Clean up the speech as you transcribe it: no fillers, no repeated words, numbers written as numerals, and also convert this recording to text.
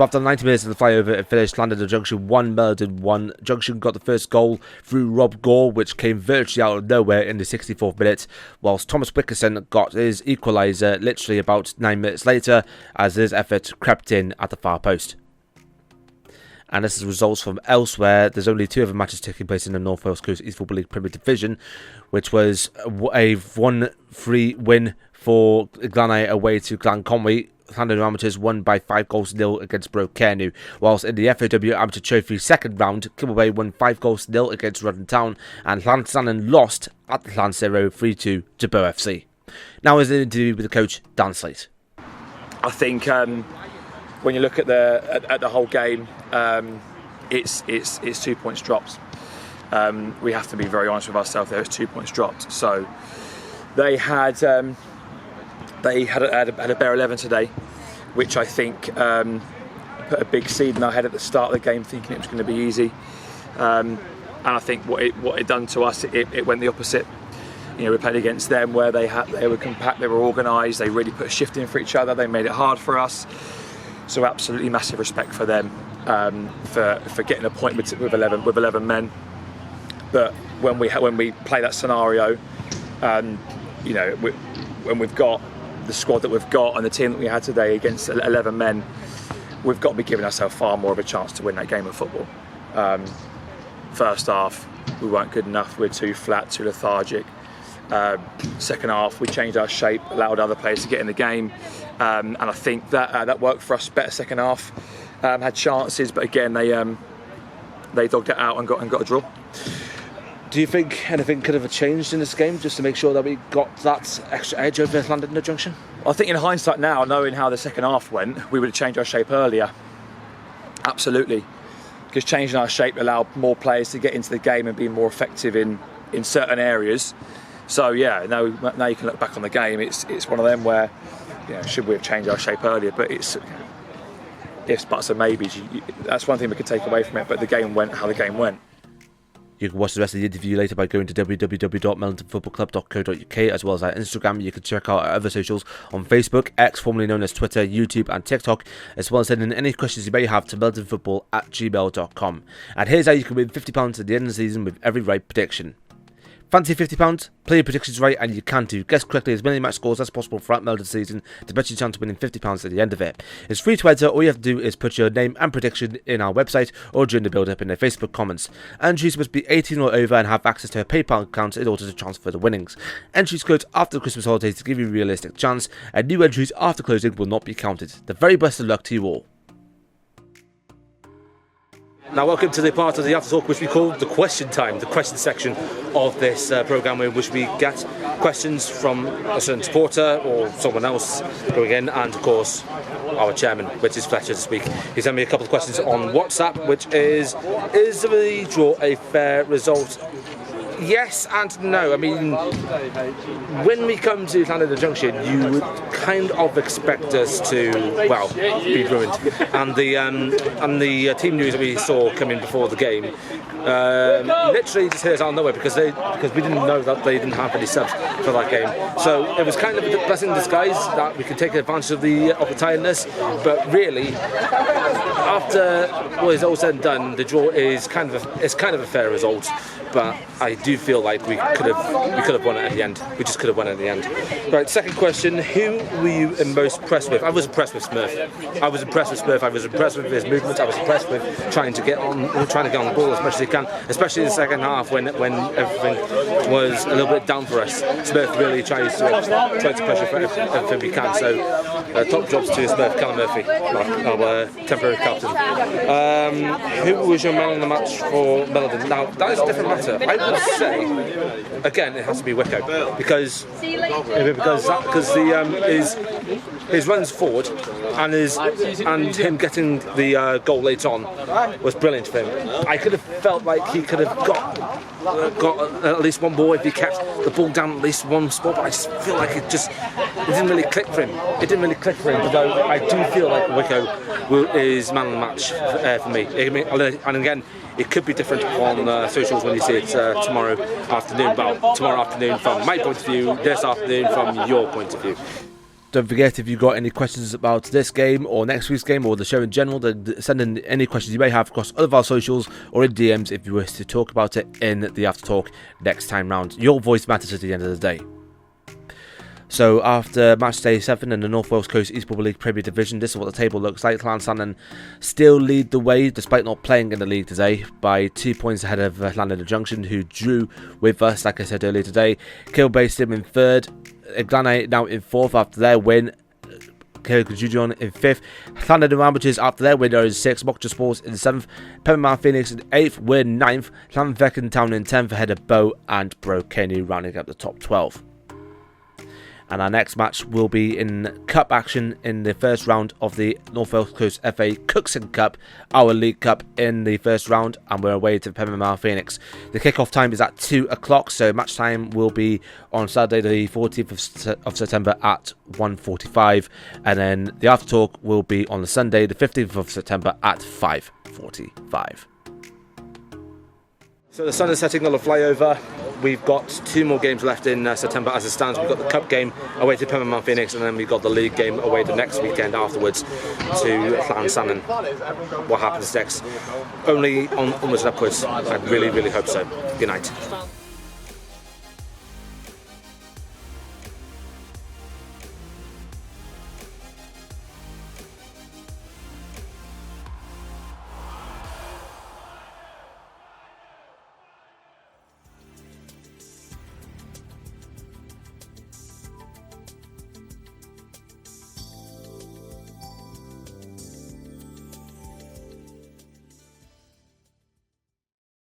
So after 90 minutes of the flyover, it finished Llandudno Junction 1, Meliden 1. Junction got the first goal through Rob Gore, which came virtually out of nowhere in the 64th minute, whilst Thomas Wickerson got his equaliser literally about 9 minutes later as his effort crept in at the far post. And this is results from elsewhere. There's only 2 other matches taking place in the North Wales Coast East Football League Premier Division, which was a 1-3 win for Glanau away to Glan Conwy. Llandudno Amateurs won by 5-0 against Bro Cernu, whilst in the FAW Amateur Trophy second round, Kimbleway won 5-0 against Rutland Town, and Llansannon lost at the Llanzero 3-2 to Bow FC. Now is an interview with the coach, Dan Sleet. I think when you look at the whole game, it's 2 points dropped. We have to be very honest with ourselves. There, it's 2 points dropped. So they had a bare 11 today, which I think put a big seed in our head at the start of the game, thinking it was going to be easy. And I think what it done to us, it went the opposite. You know, we played against them where they were compact, they were organised, they really put a shift in for each other, they made it hard for us. So absolutely massive respect for them for getting a point with 11 men. But when we play that scenario, you know, when we've got the squad that we've got and the team that we had today against 11 men, we've got to be giving ourselves far more of a chance to win that game of football. First half, we weren't good enough. We were too flat, too lethargic. Second half, we changed our shape, allowed other players to get in the game, and I think that worked for us better. Second half, had chances, but again they dogged it out and got a draw. Do you think anything could have changed in this game just to make sure that we got that extra edge over Llandudno Junction? I think in hindsight now, knowing how the second half went, we would have changed our shape earlier. Absolutely, because changing our shape allowed more players to get into the game and be more effective in certain areas. So yeah, now you can look back on the game. It's one of them where, you know, should we have changed our shape earlier? But it's ifs, buts, and maybes. That's one thing we could take away from it. But the game went how the game went. You can watch the rest of the interview later by going to www.melidenfootballclub.co.uk, as well as our Instagram. You can check out our other socials on Facebook, X, formerly known as Twitter, YouTube and TikTok, as well as sending any questions you may have to melidenfootball@gmail.com. And here's how you can win £50 at the end of the season with every right prediction. Fancy £50? Play your predictions right and you can too. Guess correctly as many match scores as possible throughout Meliden season to bet your chance of winning £50 at the end of it. It's free to enter. All you have to do is put your name and prediction in our website or during the build-up in their Facebook comments. Entries must be 18 or over and have access to a PayPal account in order to transfer the winnings. Entries close after the Christmas holidays to give you a realistic chance, and new entries after closing will not be counted. The very best of luck to you all. Now, welcome to the part of the After Talk which we call the question time, the question section of this programme, in which we get questions from a certain supporter or someone else going in, and of course our chairman, which is Fletcher this week. He sent me a couple of questions on WhatsApp, which is the draw a fair result? Yes and no. I mean, when we come to Llandudno Junction, you would kind of expect us to, well, be ruined. And the team news that we saw come in before the game literally just hit us out of nowhere because we didn't know that they didn't have any subs for that game. So it was kind of a blessing in disguise that we could take advantage of the tiredness. But really, after what is all said and done, the draw is kind of a fair result. But I do feel like we could have won it at the end. We just could have won it at the end. Right, second question: who were you most impressed with? I was impressed with Smurf. I was impressed with his movement. I was impressed with trying to get on the ball as much as he can, especially in the second half when everything was a little bit down for us. Smurf really tries to pressure for everything we can. So top jobs to Smurf, Callum Murphy, our temporary captain. Who was your man of the match for Meliden? Now that is a different matter. I would say, again, it has to be Wicko because his runs forward and him getting the goal late on was brilliant for him. I could have felt like he could have got at least one ball if he kept the ball down at least one spot, but I just feel like it didn't really click for him. Though I do feel like Wicko is man of the match for me. And again, it could be different on socials when you see it tomorrow afternoon. Well, tomorrow afternoon from my point of view, this afternoon from your point of view. Don't forget, if you've got any questions about this game or next week's game or the show in general, then send in any questions you may have across all of our socials or in DMs if you wish to talk about it in the After Talk next time round. Your voice matters at the end of the day. So after match day 7 in the North Wales Coast East Football League Premier Division, this is what the table looks like. Llandudno still lead the way despite not playing in the league today by 2 points ahead of Llandudno Junction, who drew with us, like I said earlier today. Kilbaston in 3rd, Glanay now in 4th after their win. Llandudno in 5th. Llandudno Ramblers after their win are in 6th. Mockja Sports in 7th. Pembrokeshire Phoenix in 8th. We're 9th. Llanfecken Town in 10th ahead of Bow and Brockenny rounding up the top 12. And our next match will be in cup action in the first round of the North Wales Coast FA Cookson Cup, our League Cup in the first round, and we're away to Pembrokeshire Phoenix. The kick-off time is at 2 o'clock, so match time will be on Saturday the 14th of September at 1:45, and then the after talk will be on the Sunday the 15th of September at 5:45. So the sun is setting on the Flyover. We've got 2 more games left in September as it stands. We've got the Cup game away to Pembrokeshire Phoenix, and then we've got the League game away the next weekend afterwards to Llandudno. What happens next? Only onwards and upwards. I really, really hope so. Good night.